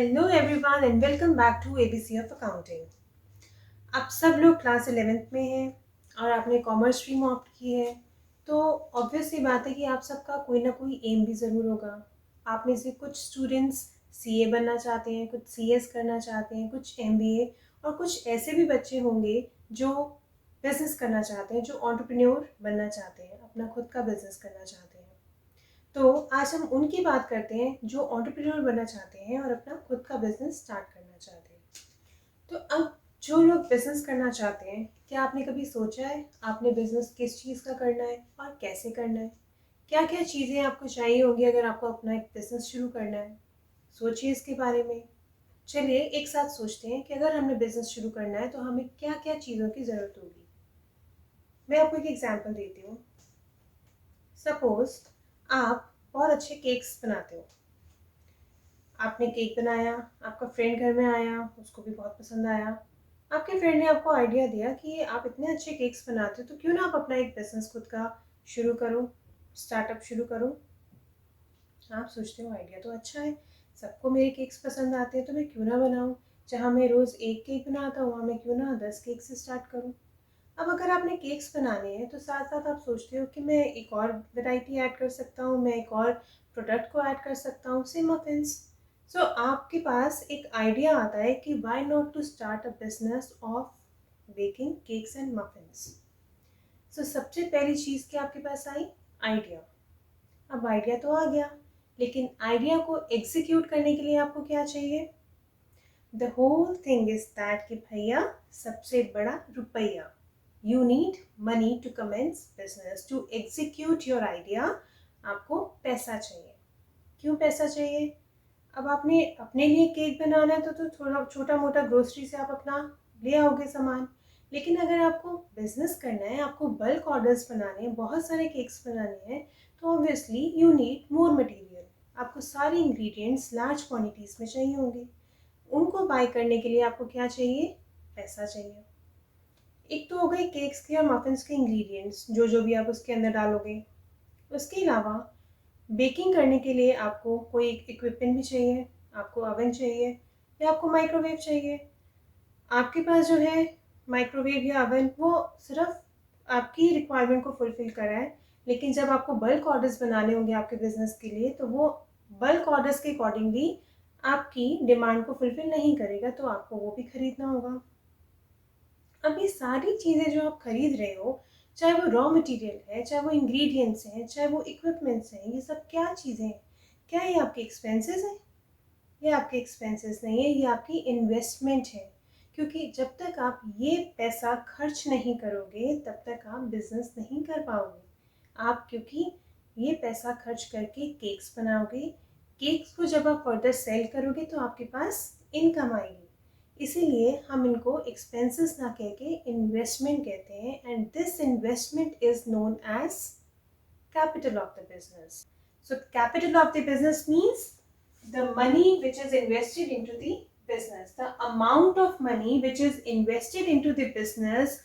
Hello everyone and welcome back to ABC of accounting. आप सब लोग क्लास 11th में हैं और आपने कॉमर्स स्ट्रीम ऑप्ट की है, तो ऑब्वियस सी बात है कि आप सबका कोई ना कोई एम भी ज़रूर होगा। आप में से कुछ स्टूडेंट्स सीए बनना चाहते हैं, कुछ सीएस करना चाहते हैं, कुछ एमबीए और कुछ ऐसे भी बच्चे होंगे जो बिजनेस करना चाहते हैं, जो एंटरप्रेन्योर बनना चाहते हैं, अपना खुद का बिजनेस करना चाहते हैं। तो आज हम उनकी बात करते हैं जो एंटरप्रेन्योर बनना चाहते हैं और अपना खुद का बिजनेस स्टार्ट करना चाहते हैं। तो अब जो लोग बिजनेस करना चाहते हैं, क्या आपने कभी सोचा है आपने बिजनेस किस चीज़ का करना है और कैसे करना है? क्या क्या चीज़ें आपको चाहिए होंगी अगर आपको अपना एक बिजनेस शुरू करना है? सोचिए इसके बारे में। चलिए एक साथ सोचते हैं कि अगर हमने बिजनेस शुरू करना है तो हमें क्या क्या चीज़ों की ज़रूरत होगी। मैं आपको एक एग्जाम्पल देती हूँ। सपोज आप बहुत अच्छे केक्स बनाते हो। आपने केक बनाया, आपका फ्रेंड घर में आया, उसको भी बहुत पसंद आया। आपके फ्रेंड ने आपको आइडिया दिया कि आप इतने अच्छे केक्स बनाते हो तो क्यों ना आप अपना एक बिजनेस खुद का शुरू करो, स्टार्टअप शुरू करो। आप सोचते हो आइडिया तो अच्छा है, सबको मेरे केक्स पसंद आते हैं तो मैं क्यों ना बनाऊं। जहाँ मैं रोज़ एक केक बनाता हूँ वहाँ मैं क्यों ना 10 केक से स्टार्ट करूँ। अब अगर आपने केक्स बनाने हैं तो साथ साथ आप सोचते हो कि मैं एक और वैरायटी ऐड कर सकता हूँ, मैं एक और प्रोडक्ट को ऐड कर सकता हूँ, से मफिन्स। सो आपके पास एक आइडिया आता है कि why not to start a business of baking cakes and muffins. So सबसे पहली चीज़ क्या आपके पास आई? आइडिया। अब आइडिया तो आ गया, लेकिन आइडिया को एग्जीक्यूट करने के लिए आपको क्या चाहिए? The whole thing is that कि भैया सबसे बड़ा रुपया। You need money to commence business, to execute your idea। आपको पैसा चाहिए। क्यों पैसा चाहिए? अब आपने अपने लिए केक बनाना है तो थोड़ा छोटा मोटा ग्रोसरी से आप अपना ले आओगे सामान। लेकिन अगर आपको बिजनेस करना है, आपको बल्क ऑर्डर्स बनाने हैं, बहुत सारे केक्स बनाने हैं, तो obviously you need more material. आपको सारे इंग्रेडिएंट्स लार्ज क्वांटिटीज में चाहिए होंगे। उनको बाय करने के लिए आपको क्या चाहिए? पैसा चाहिए। एक तो हो गए केक्स के और मफिन्स के इंग्रेडिएंट्स, जो जो भी आप उसके अंदर डालोगे। उसके अलावा बेकिंग करने के लिए आपको कोई इक्विपमेंट भी चाहिए, आपको अवन चाहिए या आपको माइक्रोवेव चाहिए। आपके पास जो है माइक्रोवेव या अवन, वो सिर्फ आपकी रिक्वायरमेंट को फुलफिल कर रहा है, लेकिन जब आपको बल्क ऑर्डर्स बनाने होंगे आपके बिजनेस के लिए तो वो बल्क ऑर्डर्स के अकॉर्डिंगली आपकी डिमांड को फुलफिल नहीं करेगा, तो आपको वो भी खरीदना होगा। अब ये सारी चीज़ें जो आप खरीद रहे हो, चाहे वो रॉ मटेरियल है, चाहे वो इंग्रेडिएंट्स हैं, चाहे वो इक्विपमेंट्स हैं, ये सब क्या चीज़ें हैं? क्या ये आपके एक्सपेंसेस हैं? ये आपके एक्सपेंसेस नहीं है, ये आपकी इन्वेस्टमेंट है। क्योंकि जब तक आप ये पैसा खर्च नहीं करोगे तब तक आप बिजनेस नहीं कर पाओगे। आप क्योंकि ये पैसा खर्च करके केक्स बनाओगे, केक्स को जब आप फर्दर सेल करोगे तो आपके पास इनकम आएगी। इसीलिए हम इनको एक्सपेंसेस ना कह के इन्वेस्टमेंट कहते हैं, and this investment is known as capital of the business. So capital of the business means the money which is invested into the business. The amount of money which is invested into the business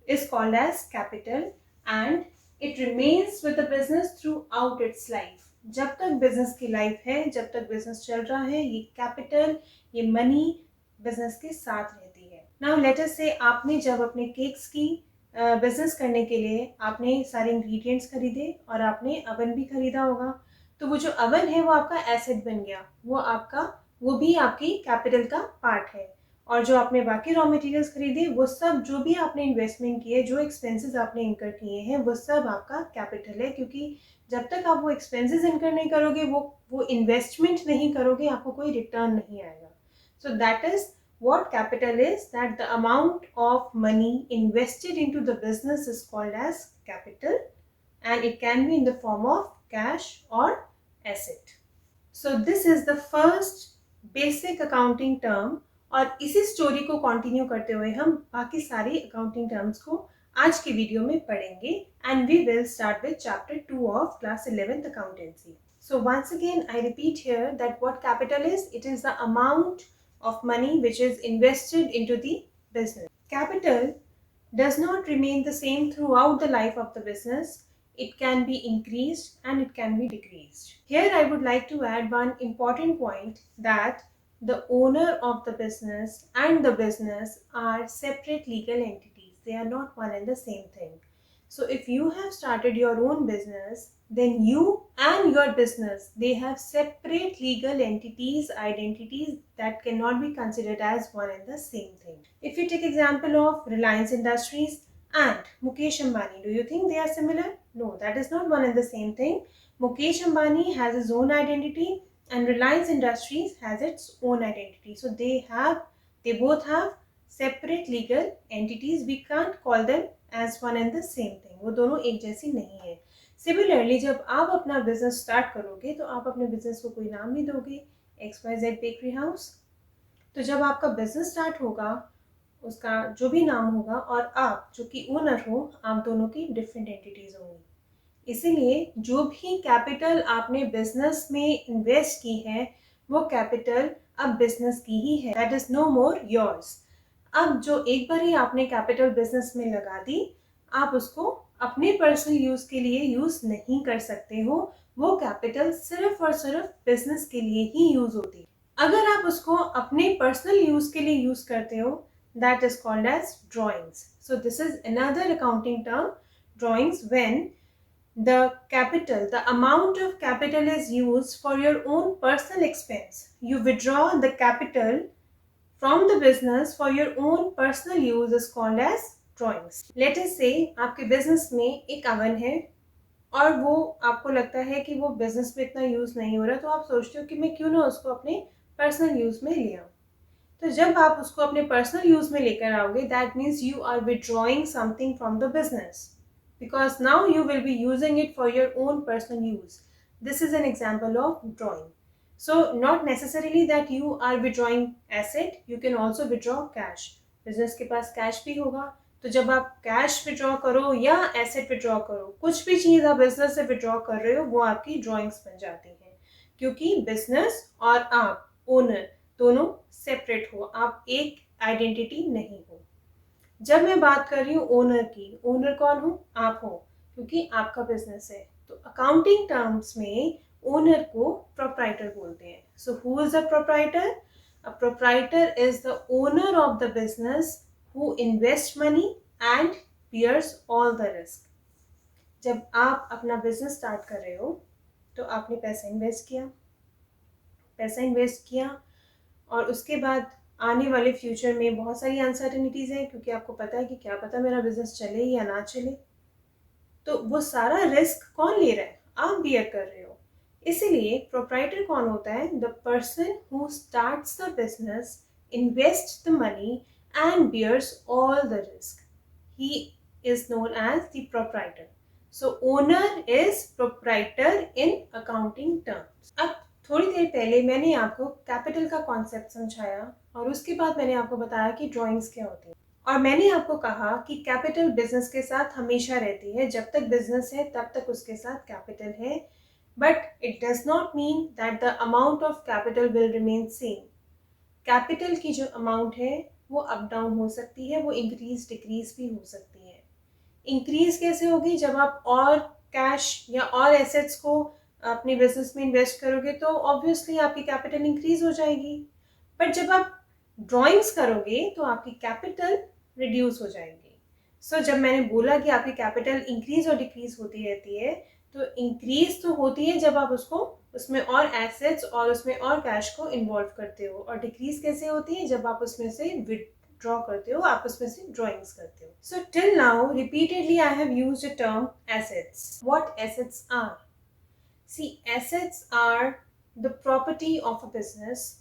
is called as capital, and it remains with the business throughout its life. जब तक business की life है, जब तक business चल रहा है, ये कैपिटल, ये मनी बिजनेस के साथ रहती है। नाउ लेट अस से आपने जब अपने केक्स की बिजनेस करने के लिए आपने सारे इंग्रेडिएंट्स खरीदे और आपने अवन भी खरीदा होगा, तो वो जो अवन है वो आपका एसेट बन गया, वो भी आपकी कैपिटल का पार्ट है। और जो आपने बाकी रॉ मटेरियल्स खरीदे, वो सब जो भी आपने इन्वेस्टमेंट किए, जो एक्सपेंसेस आपने इंकर किए हैं, वो सब आपका कैपिटल है। क्योंकि जब तक आप वो एक्सपेंसेस इंकर नहीं करोगे, वो इन्वेस्टमेंट नहीं करोगे, आपको कोई रिटर्न नहीं आएगा। So that is what capital is, that the amount of money invested into the business is called as capital, and it can be in the form of cash or asset. So this is the first basic accounting term, और इसी story को continue करते हुए हम बाकी सारी accounting terms को आज की वीडियो में पढ़ेंगे, and we will start with chapter 2 of class 11th accountancy. So once again I repeat here that what capital is, it is the amount of money which is invested into the business. Capital does not remain the same throughout the life of the business. It can be increased and it can be decreased. Here I would like to add one important point, that the owner of the business and the business are separate legal entities. They are not one and the same thing. So if you have started your own business, then you and your business, they have separate legal entities, identities that cannot be considered as one and the same thing. If you take example of Reliance Industries and Mukesh Ambani, do you think they are similar? No, that is not one and the same thing. Mukesh Ambani has his own identity and Reliance Industries has its own identity. So they both have separate legal entities. We can't call them as one and the same thing. वो दोनों एक जैसी नहीं है. Similarly, जब आप अपना business start करोगे तो आप अपने बिजनेस को कोई नाम भी दोगे, XYZ बेकरी हाउस. तो जब आपका बिजनेस स्टार्ट होगा, उसका जो भी नाम होगा और आप जो कि ओनर हो, आप दोनों की डिफरेंट एंटिटीज होंगी. इसीलिए जो भी कैपिटल आपने बिजनेस में इन्वेस्ट की है, वो कैपिटल अब बिजनेस की ही है. That is no more yours. अब जो एक बार ही आपने कैपिटल बिजनेस में लगा दी, आप उसको अपने पर्सनल यूज के लिए यूज नहीं कर सकते हो. वो कैपिटल सिर्फ और सिर्फ बिजनेस के लिए ही यूज होती है. अगर आप उसको अपने पर्सनल यूज के लिए यूज करते हो, that is called as drawings. So this is another accounting term, drawings, when the capital, the amount of capital is used for your own personal expense. You withdraw the capital from the business for your own personal use is called as drawings. Let us say आपके business में एक oven है और वो आपको लगता है कि वो business में इतना use नहीं हो रहा, तो आप सोचते हो कि मैं क्यों ना उसको अपने personal use में ले आऊँ. तो जब आप उसको अपने personal use में लेकर आओगे, that means you are withdrawing something from the business. Because now you will be using it for your own personal use. This is an example of drawing. So not necessarily that you are withdrawing asset, you can also withdraw cash. Business के पास cash भी होगा, तो जब आप cash withdraw करो या asset withdraw करो, कुछ भी चीज़ आप business से withdraw कर रहे हो, वो आपकी drawings बन जाती हैं. क्योंकि business और आप owner दोनों separate हो, आप एक identity नहीं हो. जब मैं बात कर रही हूँ ओनर की, ओनर कौन हो? आप हो, क्योंकि आपका बिजनेस है. तो अकाउंटिंग टर्म्स में ओनर को प्रोप्राइटर बोलते हैं. So who is the proprietor? A proprietor is the owner of the business who invest money and bears all the risk. जब आप अपना बिजनेस स्टार्ट कर रहे हो, तो आपने पैसा इन्वेस्ट किया और उसके बाद आने वाले फ्यूचर में बहुत सारी अनसर्टेनिटीज़ हैं, क्योंकि आपको पता है कि क्या पता मेरा बिजनेस चले या ना चले. तो वो सारा रिस्क कौन ले रहा है? आप बियर कर रहे हो. इसीलिए प्रोप्राइटर कौन होता है? The person who starts the business, invest the money and bears all the risk. He is known as the proprietor. So owner is proprietor in accounting terms. अब थोड़ी देर पहले मैंने आपको कैपिटल का कॉन्सेप्ट समझाया और उसके बाद मैंने आपको बताया कि ड्राइंग्स क्या होती है. और मैंने आपको कहा कि कैपिटल बिजनेस के साथ हमेशा रहती है. जब तक बिजनेस है तब तक उसके साथ कैपिटल है. But it does not mean that the amount of capital will remain same. Capital की जो अमाउंट है वो अप डाउन हो सकती है, वो इंक्रीज डिक्रीज भी हो सकती है. इंक्रीज कैसे होगी? जब आप और कैश या और एसेट्स को अपने बिजनेस में इन्वेस्ट करोगे तो ऑब्वियसली आपकी कैपिटल इंक्रीज हो जाएगी. बट जब आप ड्राइंग्स करोगे तो आपकी कैपिटल रिड्यूस हो जाएगी. सो जब मैंने बोला कि आपकी कैपिटल इंक्रीज और डिक्रीज होती रहती है, तो इंक्रीज तो होती है जब आप उसको उसमें और एसेट्स और उसमें और कैश को इन्वॉल्व करते हो, और डिक्रीज कैसे होती है? जब आप उसमें से ड्रॉ करते हो, आप उसमें से ड्राइंग्स करते हो. So till now repeatedly I have used the term assets. What assets are? See, assets are the property of a business.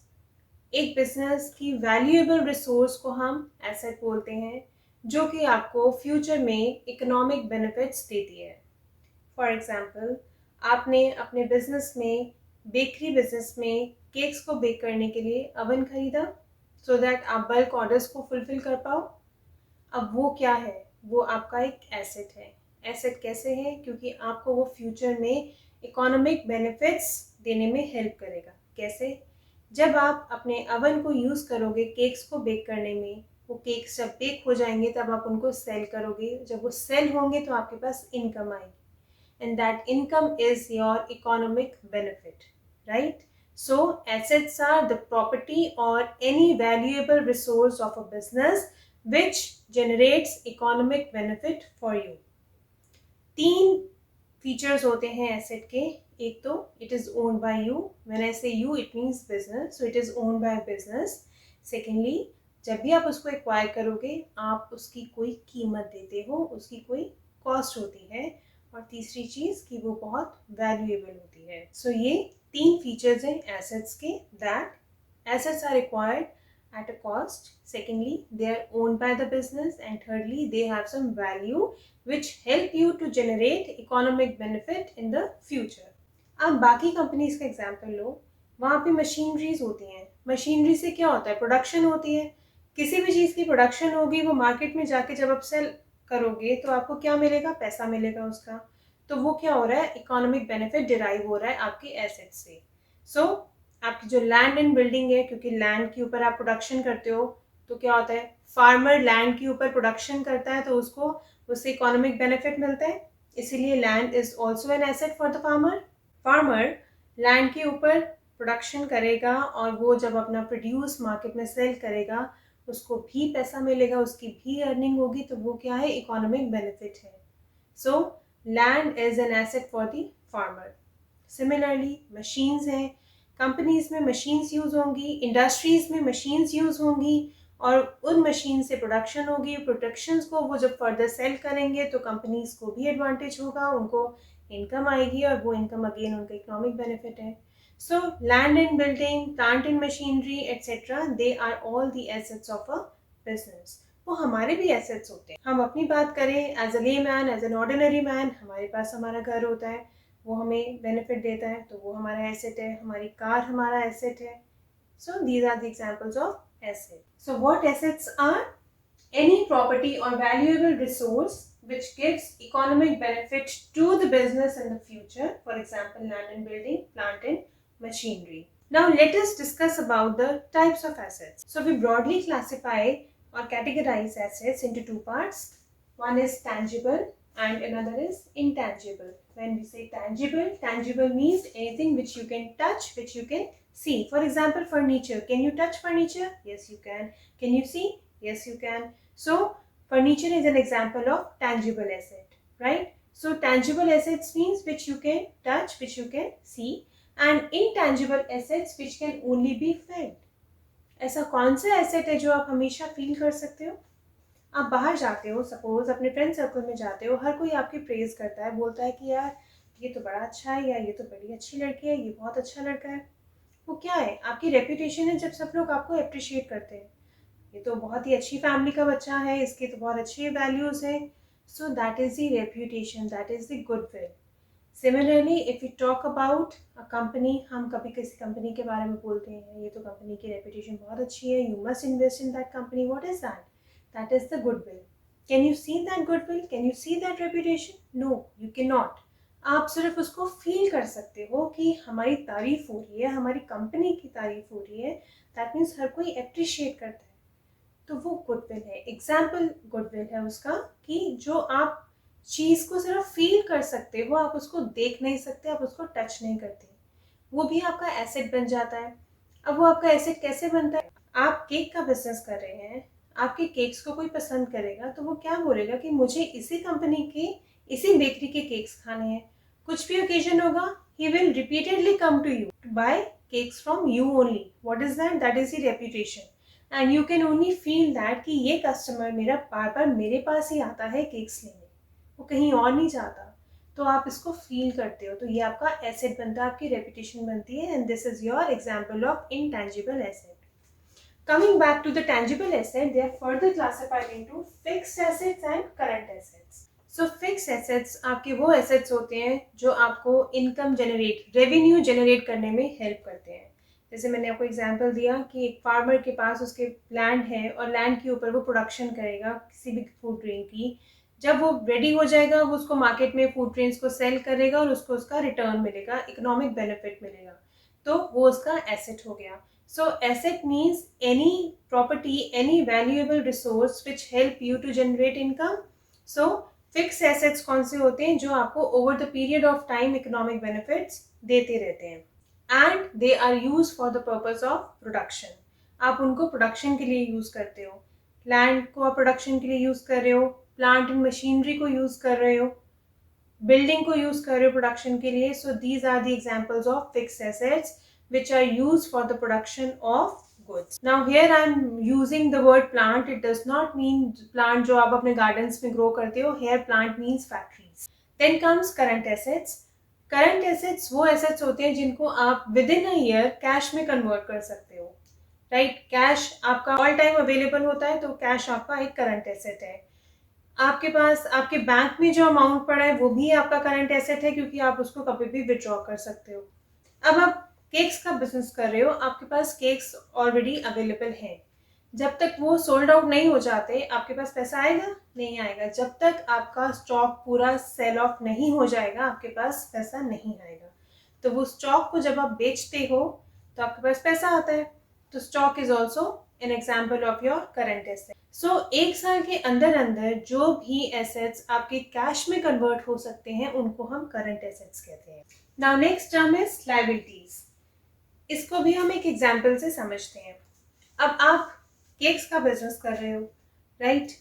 एक बिजनेस की वैल्यूएबल रिसोर्स को हम एसेट बोलते हैं, जो कि आपको फ्यूचर में इकोनॉमिक बेनिफिट्स देती है. फॉर एग्जाम्पल, आपने अपने बिजनेस में, बेकरी बिजनेस में केक्स को बेक करने के लिए अवन खरीदा, सो दैट आप बल्क ऑर्डर्स को फुलफिल कर पाओ. अब वो क्या है? वो आपका एक एसेट है. एसेट कैसे है? क्योंकि आपको वो फ्यूचर में इकोनॉमिक बेनिफिट्स देने में हेल्प करेगा. कैसे? जब आप अपने अवन को यूज़ करोगे केक्स को बेक करने में, वो केक्स जब बेक हो जाएंगे तब आप उनको सेल करोगे. जब वो सेल होंगे तो आपके पास इनकम आएगी, and that income is your economic benefit, right? So assets are the property or any valuable resource of a business which generates economic benefit for you. 3 features होते हैं एसेट के. एक तो it is owned by you. When I say you it means business, so it is owned by business. Secondly, जब भी आप उसको acquire करोगे आप उसकी कोई कीमत देते हो, उसकी कोई कॉस्ट होती है. और तीसरी चीज कि वो बहुत वैल्यूएबल होती है. सो ये 3 फीचर्स हैं एसेट्स के. That assets are acquired at a cost. Secondly, they are owned by the business. And thirdly, they have some value which help you to generate economic benefit in the future. अब बाकी companies का example लो. वहाँ पे machineries होती हैं. Machinery से क्या होता है? प्रोडक्शन होती है. किसी भी चीज़ की प्रोडक्शन होगी, वो मार्केट में जाके जब आप सेल करोगे तो आपको क्या मिलेगा? पैसा मिलेगा उसका. तो वो क्या हो रहा है? इकोनॉमिक बेनिफिट डिराइव हो रहा है आपके एसेट से. सो आपकी जो लैंड एंड बिल्डिंग है, क्योंकि लैंड के ऊपर आप प्रोडक्शन करते हो, तो क्या होता है? फार्मर लैंड के ऊपर प्रोडक्शन करता है तो उसको उससे इकोनॉमिक बेनिफिट मिलता है. इसीलिए land is also an asset for the farmer. Farmer land के ऊपर प्रोडक्शन करेगा और वो जब अपना प्रोड्यूस मार्केट में सेल करेगा उसको भी पैसा मिलेगा, उसकी भी अर्निंग होगी. तो वो क्या है? इकोनॉमिक बेनिफिट है. So land is an asset for the farmer. Similarly machines हैं. कंपनीज में मशीन्स यूज़ होंगी, इंडस्ट्रीज में मशीन्स यूज़ होंगी और उन मशीन से प्रोडक्शन होगी. प्रोडक्शंस को वो जब फर्दर सेल करेंगे तो कंपनीज को भी एडवांटेज होगा, उनको इनकम आएगी और वो इनकम अगेन उनका इकोनॉमिक बेनिफिट है. So land and building, plant and machinery etcetera, they are all the assets of a business. वो हमारे भी एसेट्स होते हैं. हम अपनी बात करें as a layman, as an ordinary man, हमारे पास हमारा घर होता है, वो हमें बेनिफिट देता है, तो वो हमारा एसेट है. हमारी कार हमारा एसेट है. So these are the examples of asset. So what assets are? Any property और valuable resource which gives economic benefit to the business in the future. For example, land and building, plant and machinery. Now let us discuss about the types of assets. So we broadly classify or categorize assets into 2 parts. One is tangible and another is intangible. When we say tangible, tangible means anything which you can touch, which you can see. For example, furniture. Can you touch furniture? Yes, you can. Can you see? Yes, you can. So furniture is an example of tangible asset, right? So tangible assets means which you can touch, which you can see, and intangible assets which can only be felt. ऐसा कौन सा asset है जो आप हमेशा feel कर सकते हो? आप बाहर जाते हो, सपोज अपने फ्रेंड सर्कल में जाते हो, हर कोई आपकी प्रेज करता है, बोलता है कि यार ये तो बड़ा अच्छा है, या ये तो बड़ी अच्छी लड़की है, ये बहुत अच्छा लड़का है. वो क्या है? आपकी रेपुटेशन है. जब सब लोग आपको अप्रिशिएट करते हैं, ये तो बहुत ही अच्छी फैमिली का बच्चा है, इसके तो बहुत अच्छे वैल्यूज हैं. So that is the reputation, that is the goodwill. Similarly if you talk about a company, हम कभी किसी कंपनी के बारे में बोलते हैं, ये तो कंपनी की रेपुटेशन बहुत अच्छी है, you must invest in that company. What is that? That is the goodwill. Can you see that goodwill? Can you see that reputation? No, you can not. आप सिर्फ उसको फील कर सकते हो कि हमारी तारीफ हो रही है, हमारी कंपनी की तारीफ हो रही है. दैट मीन्स हर कोई अप्रिशिएट करता है, तो वो गुडविल है. एग्जाम्पल गुडविल है उसका कि जो आप चीज़ को सिर्फ फील कर सकते हो, आप उसको देख नहीं सकते, आप उसको टच नहीं करते, वो भी आपका एसेट बन जाता है. अब वो आपका एसेट कैसे बनता है? आप केक का बिजनेस कर रहे हैं, आपके केक्स को कोई पसंद करेगा तो वो क्या बोलेगा कि मुझे इसी कंपनी के, इसी बेकरी के केक्स खाने हैं. कुछ भी ओकेजन होगा, he will repeatedly come to you to buy cakes from you only. What is that? That is the reputation. And you can only feel that कि ये कस्टमर मेरा बार बार मेरे पास ही आता है केक्स लेने, वो कहीं और नहीं जाता. तो आप इसको फील करते हो, तो ये आपका एसेट बनता है, आपकी रेपुटेशन बनती है. And this is your example of intangible asset. Coming back to the tangible asset, they are further classified into fixed assets and current assets. So fixed assets आपके वो assets होते हैं जो आपको income generate, revenue generate करने में help करते हैं. जैसे मैंने आपको एग्जांपल दिया कि एक फार्मर के पास उसके लैंड है और लैंड के ऊपर वो प्रोडक्शन करेगा किसी भी फूड ग्रेन की. जब वो रेडी हो जाएगा, वो उसको मार्केट में फूड ग्रेन्स को सेल करेगा और उसको उसका रिटर्न मिलेगा, इकोनॉमिक बेनिफिट मिलेगा, तो वो उसका एसेट हो गया. So asset means any property, any valuable resource which help you to generate income. So fixed assets कौन से होते हैं? जो आपको over the period of time economic benefits देते रहते हैं. And they are use for the purpose of production. आप उनको प्रोडक्शन के लिए यूज करते हो, लैंड को आप प्रोडक्शन के लिए यूज कर रहे हो, प्लांट एंड मशीनरी को यूज कर रहे हो, बिल्डिंग को यूज कर रहे हो प्रोडक्शन के लिए। So these are the examples of fixed assets which are used for the production of goods. Now here I am using the word plant. It does not mean plant जो आप अपने gardens में grow करते हो. Here plant means factories. Then comes current assets. Current assets वो assets होते हैं जिनको आप within a year cash में convert कर सकते हो, right? Cash आपका all time available होता है, तो cash आपका एक current asset है। आपके पास आपके बैंक में जो अमाउंट पड़ा है वो भी आपका करंट एसेट है, क्योंकि आप उसको कभी भी विड्रॉ कर सकते हो। अब आप केक्स का बिजनेस कर रहे हो, आपके पास केक्स ऑलरेडी अवेलेबल हैं। जब तक वो सोल्ड आउट नहीं हो जाते आपके पास पैसा आएगा? नहीं आएगा। जब तक आपका स्टॉक पूरा सेल ऑफ नहीं हो जाएगा आपके पास पैसा नहीं आएगा। तो वो स्टॉक को जब आप बेचते हो तो आपके पास पैसा आता है। तो stock is also an example of your current asset. So एक साल के अंदर अंदर जो भी एसेट्स आपके कैश में कन्वर्ट हो सकते हैं उनको हम करंट एसेट्स कहते हैं। Now next term is liabilities. इसको भी हम एक एग्जाम्पल से समझते हैं। अब आप केक्स का बिजनेस कर रहे हो, राइट?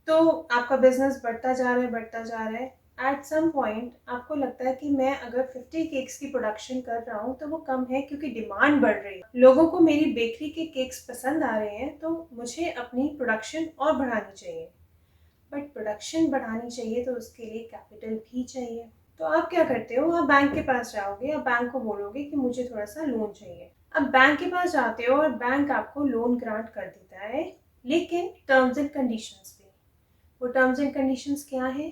तो आपका बिजनेस बढ़ता जा रहा है। एट सम पॉइंट आपको लगता है कि मैं अगर 50 केक्स की प्रोडक्शन कर रहा हूँ तो वो कम है, क्योंकि डिमांड बढ़ रही है, लोगों को मेरी बेकरी के केक्स पसंद आ रहे हैं, तो मुझे अपनी प्रोडक्शन और बढ़ानी चाहिए। बट प्रोडक्शन बढ़ानी चाहिए तो उसके लिए कैपिटल भी चाहिए। तो आप क्या करते हो? आप बैंक के पास जाओगे और बैंक को बोलोगे कि मुझे थोड़ा सा लोन चाहिए। अब बैंक के पास जाते हो और बैंक आपको लोन ग्रांट कर देता है, लेकिन टर्म्स एंड कंडीशंस पे। वो टर्म्स एंड कंडीशंस क्या है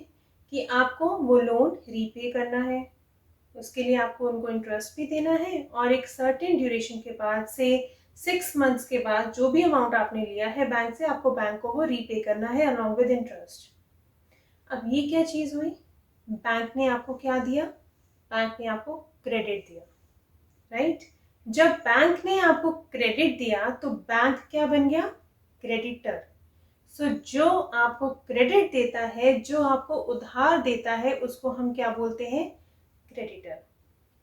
कि आपको वो लोन रीपे करना है, उसके लिए आपको उनको इंटरेस्ट भी देना है, और एक सर्टेन ड्यूरेशन के बाद से 6 मंथ्स के बाद जो भी अमाउंट आपने लिया है बैंक से, आपको बैंक को वो रीपे करना है अलॉन्ग विद इंटरेस्ट। अब ये क्या चीज़ हुई? बैंक ने आपको क्या दिया? बैंक ने आपको क्रेडिट दिया, राइट? जब बैंक ने आपको क्रेडिट दिया तो बैंक क्या बन गया? क्रेडिटर। सो जो आपको क्रेडिट देता है, जो आपको उधार देता है, उसको हम क्या बोलते हैं? क्रेडिटर।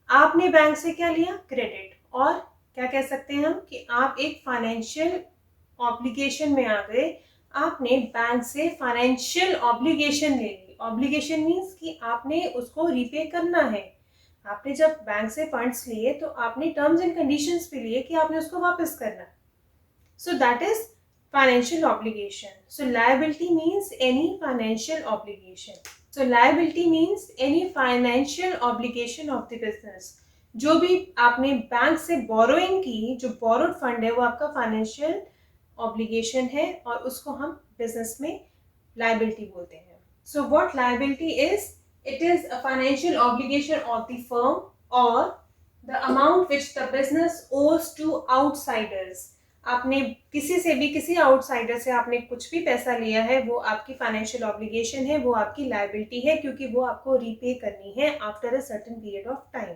आपने बैंक से क्या लिया? क्रेडिट। और क्या कह सकते हैं हम कि आप एक फाइनेंशियल ऑब्लिगेशन में आ गए। आपने बैंक से फाइनेंशियल ऑब्लिगेशन ले ली। ऑब्लिगेशन मीन्स कि आपने उसको रीपे करना है। आपने जब बैंक से फंड्स लिए तो आपने टर्म्स एंड कंडीशंस भी लिए कि आपने उसको वापस करना है। So that is financial obligation. So liability means any financial obligation. So liability means any financial obligation of the business. जो भी आपने बैंक से बोरोइंग की, जो बोरोड फंड है, वो आपका फाइनेंशियल ऑब्लिगेशन है, और उसको हम बिजनेस में लायबिलिटी बोलते हैं। So what liability is? It is a financial obligation of the firm और the amount which the business owes to outsiders. आपने किसी से भी, किसी आउटसाइडर से आपने कुछ भी पैसा लिया है, वो आपकी फाइनेंशियल ऑब्लिगेशन है, वो आपकी लायबिलिटी है, क्योंकि वो आपको रीपे करनी है after a certain period of time.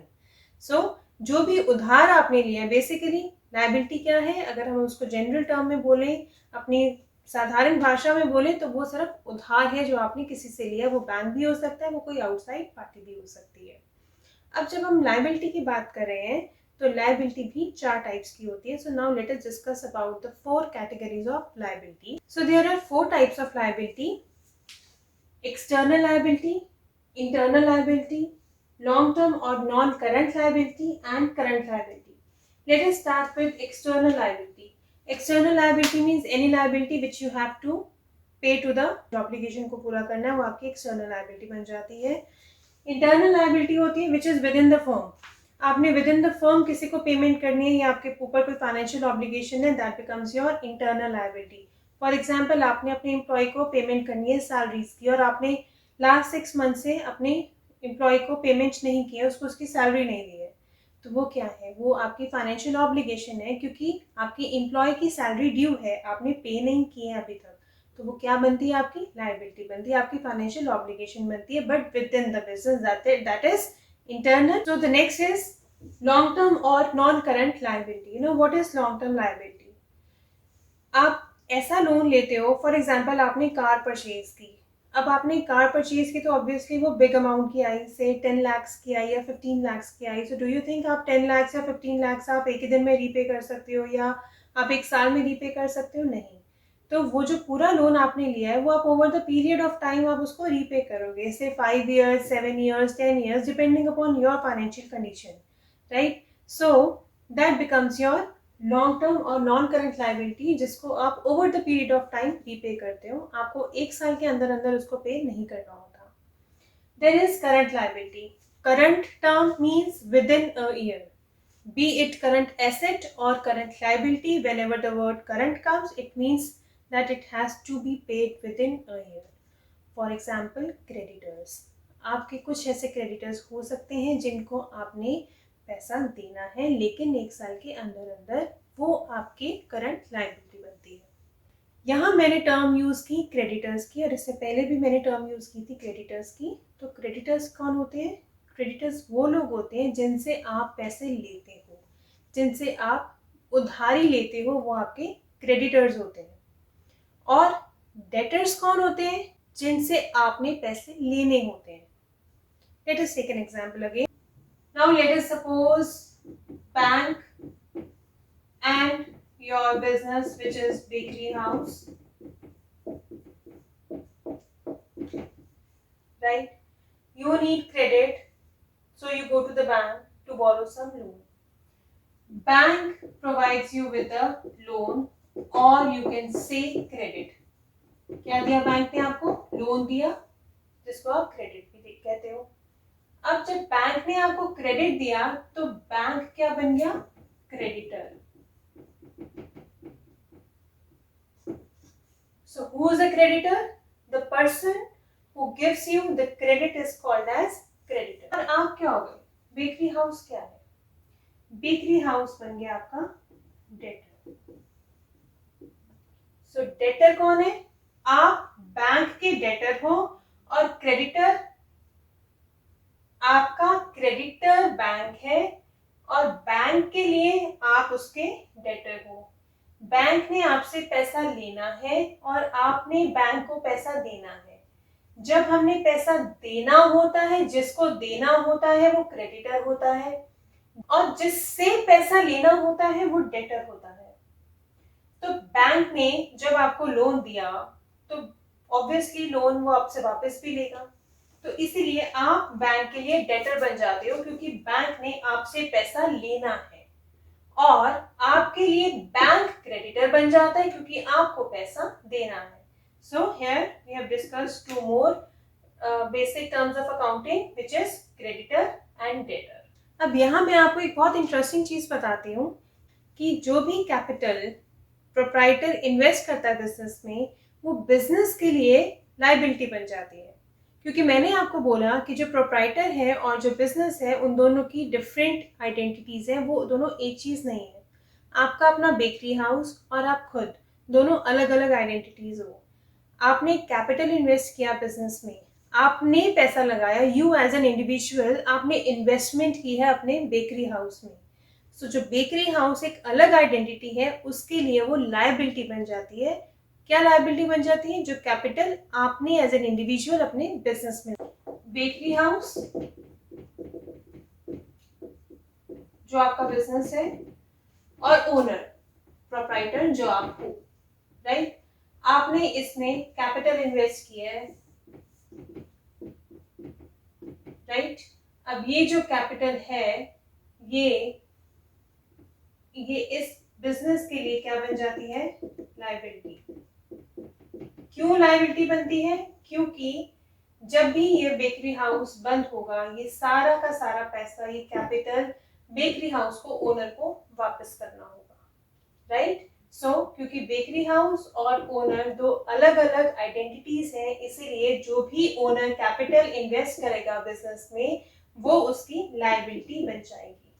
So जो भी उधार आपने लिया, बेसिकली लायबिलिटी क्या है? अगर हम उसको जनरल टर्म में बोलें, अपनी साधारण भाषा में बोले, तो वो सिर्फ उधार है जो आपने किसी से लिया। वो बैंक भी हो सकता है, वो कोई आउटसाइड पार्टी भी हो सकती है। अब जब हम लायबिलिटी की बात कर रहे हैं तो लायबिलिटी भी 4 टाइप्स की होती है। So now let us discuss about the 4 categories of liability. So there are 4 types of liability: external liability, internal liability, long term और non current liability and current liability. Let us start with external liability. External liability means any liability which you have to pay to the obligation को पूरा करना है, वो आपकी external liability बन जाती है। इंटरनल लायबिलिटी होती है which is with in the firm. आपने विद इन द फर्म किसी को पेमेंट करनी है या आपके ऊपर कोई फाइनेंशियल ऑब्लिगेशन है, that becomes your internal liability. For example, आपने अपने एम्प्लॉय को पेमेंट करनी है सैलरीज की, और आपने लास्ट 6 मंथ से अपने एम्प्लॉय को पेमेंट नहीं किया, उसको उसकी सैलरी नहीं दी है, तो वो क्या है? वो आपकी फाइनेंशियल ऑब्लिगेशन है, क्योंकि आपकी एम्प्लॉय की सैलरी ड्यू है, आपने पे नहीं किए हैं अभी तक, तो वो क्या बनती है? आपकी लायबिलिटी बनती है, आपकी फाइनेंशियल ऑब्लिगेशन बनती है, but with in the business, that is internal. So the next is long term or non current liability. You know what is long term liability? आप ऐसा लोन लेते हो, फॉर एग्जाम्पल आपने कार परचेज की, अब आपने कार परचेज की तो ऑब्वियसली वो बिग अमाउंट की आई, से 10 lakhs की आई या 15 lakhs की आई। सो डू यू थिंक आप 10 lakhs या 15 lakhs आप एक ही दिन में रीपे कर सकते हो या आप एक साल में रीपे कर सकते हो? नहीं। तो वो जो पूरा लोन आपने लिया है वो आप over the period of time आप उसको रीपे करोगे, से 5 years, 7 years, 10 years, depending upon your financial condition, right? So that becomes your long term और नॉन करंट लाइबिलिटी, जिसको आप over the period of time repay करते हो। आपको एक साल के अंदर अंदर उसको पे नहीं करना होता। There is current liability. Current term means within a year, be it current asset or current liability. Whenever the word current comes, it means that it has to be paid within a year. For example, creditors. आपके कुछ ऐसे creditors हो सकते हैं जिनको आपने पैसा देना है, लेकिन एक साल के अंदर अंदर वो आपके करंट लाइबिलिटी बनती है। यहाँ मैंने टर्म यूज़ की क्रेडिटर्स की, और इससे पहले भी मैंने टर्म यूज़ की थी क्रेडिटर्स की। तो क्रेडिटर्स कौन होते हैं? क्रेडिटर्स वो लोग होते हैं जिनसे आप पैसे लेते हो, जिनसे आप उधारी लेते हो, वो आपके क्रेडिटर्स होते हैं। और डेटर्स कौन होते हैं? जिनसे आपने पैसे लेने होते हैं। Let us take an example again. Now let us suppose bank and your business, which is bakery house, right? You need credit, so you go to the bank to borrow some loan. Bank provides you with a loan, or you can say credit. क्या दिया bank ने आपको? Loan दिया, जिसको आप credit भी कहते हो। अब जब बैंक ने आपको क्रेडिट दिया तो बैंक क्या बन गया? Creditor. So who is a creditor? The person who gives you the credit is called as creditor. और आप क्या हो गए? बेकरी हाउस क्या है? बेकरी हाउस बन गया आपका डेटर। सो डेटर कौन है? आप बैंक के डेटर हो, और क्रेडिटर आपका क्रेडिटर बैंक है, और बैंक के लिए आप उसके डेटर हो। बैंक ने आपसे पैसा लेना है और आपने बैंक को पैसा देना है। जब हमने पैसा देना होता है, जिसको देना होता है वो क्रेडिटर होता है, और जिससे पैसा लेना होता है वो डेटर होता है। तो बैंक ने जब आपको लोन दिया तो ऑब्वियसली लोन वो आपसे वापस भी लेगा, तो इसीलिए आप बैंक के लिए डेटर बन जाते हो, क्योंकि बैंक ने आपसे पैसा लेना है, और आपके लिए बैंक क्रेडिटर बन जाता है क्योंकि आपको पैसा देना है। So here we have discussed two more basic terms of accounting, which is creditor and debtor. अब यहाँ मैं आपको एक बहुत इंटरेस्टिंग चीज बताती हूँ कि जो भी कैपिटल प्रोप्राइटर इन्वेस्ट करता है बिजनेस में, वो बिजनेस के लिए लायबिलिटी बन जाती है। क्योंकि मैंने आपको बोला कि जो प्रोप्राइटर है और जो बिजनेस है, उन दोनों की डिफरेंट आइडेंटिटीज हैं, वो दोनों एक चीज़ नहीं है। आपका अपना बेकरी हाउस और आप खुद दोनों अलग अलग आइडेंटिटीज हो। आपने कैपिटल इन्वेस्ट किया बिजनेस में, आपने पैसा लगाया, यू एज एन इंडिविजुअल आपने इन्वेस्टमेंट की है अपने बेकरी हाउस में। सो जो बेकरी हाउस एक अलग आइडेंटिटी है, उसके लिए वो लायबिलिटी बन जाती है। क्या लायबिलिटी बन जाती है? जो कैपिटल आपने एज एन इंडिविजुअल अपने बिजनेस में। बेकरी हाउस जो आपका बिजनेस है, और ओनर प्रोप्राइटर जो आप हो, राइट? आपने इसमें कैपिटल इन्वेस्ट किया है, राइट? अब ये जो कैपिटल है, ये इस बिजनेस के लिए क्या बन जाती है? लायबिलिटी। क्यों लायबिलिटी बनती है? क्योंकि जब भी ये बेकरी हाउस बंद होगा, ये सारा का सारा पैसा, ये कैपिटल बेकरी हाउस को, ओनर को वापस करना होगा, राइट? सो क्योंकि बेकरी हाउस और ओनर दो अलग अलग आइडेंटिटीज हैं, इसीलिए जो भी ओनर कैपिटल इन्वेस्ट करेगा बिजनेस में, वो उसकी लायबिलिटी बन जाएगी।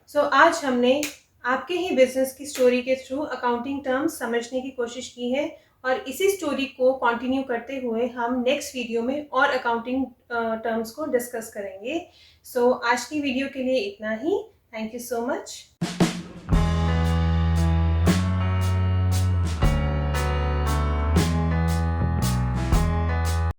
सो आज हमने आपके ही बिजनेस की स्टोरी के थ्रू अकाउंटिंग टर्म्स समझने की कोशिश की है, और इसी स्टोरी को कंटिन्यू करते हुए हम नेक्स्ट वीडियो में और अकाउंटिंग टर्म्स को डिस्कस करेंगे। सो आज की वीडियो के लिए इतना ही। Thank you so much.